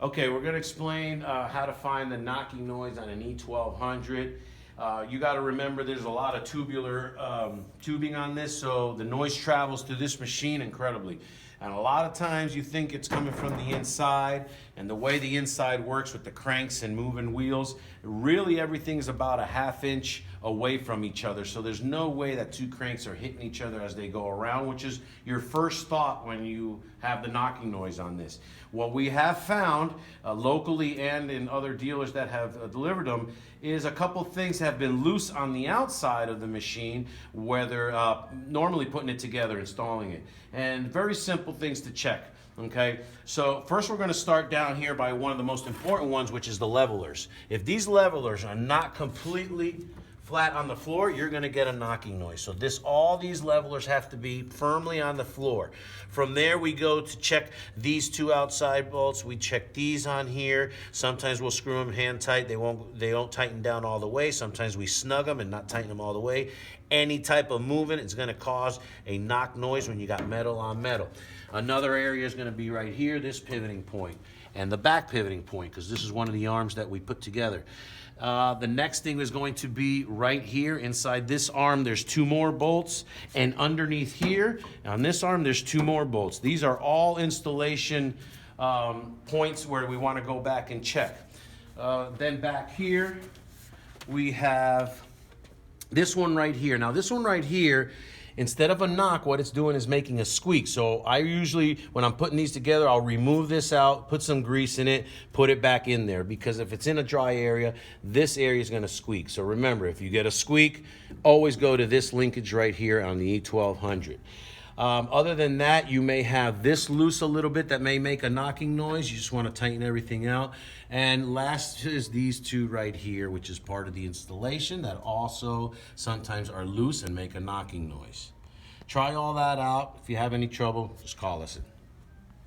Okay, we're going to explain how to find the knocking noise on an E1200. You got to remember there's a lot of tubular tubing on this, so the noise travels through this machine incredibly. And a lot of times you think it's coming from the inside, and the way the inside works with the cranks and moving wheels, really everything's about a ½ inch away from each other. So there's no way that two cranks are hitting each other as they go around, which is your first thought when you have the knocking noise on this. What we have found locally and in other dealers that have delivered them is a couple things have been loose on the outside of the machine, whether normally putting it together, installing it. And very simple things to check. Okay, so first we're going to start down here by one of the most important ones, which is the levelers. If these levelers are not completely flat on the floor, you're going to get a knocking noise. So all these levelers have to be firmly on the floor. From there we go to check these two outside bolts. We check these on here. Sometimes we'll screw them hand tight. They don't tighten down all the way. Sometimes we snug them and not tighten them all the way. Any type of movement is going to cause a knock noise when you got metal on metal. Another area is going to be right here, this pivoting point, and the back pivoting point, because this is one of the arms that we put together. The next thing is going to be right here inside this arm. There's two more bolts, and underneath here on this arm there's two more bolts. These are all installation points where we want to go back and check. Then back here we have this one right here. Now this one right here, instead of a knock, what it's doing is making a squeak. So I usually, when I'm putting these together, I'll remove this out, put some grease in it, put it back in there, because if it's in a dry area, this area is going to squeak. So remember, if you get a squeak, always go to this linkage right here on the E1200. Other than that, you may have this loose a little bit that may make a knocking noise. You just want to tighten everything out. And last is these two right here, which is part of the installation, that also sometimes are loose and make a knocking noise. Try all that out. If you have any trouble, just call us.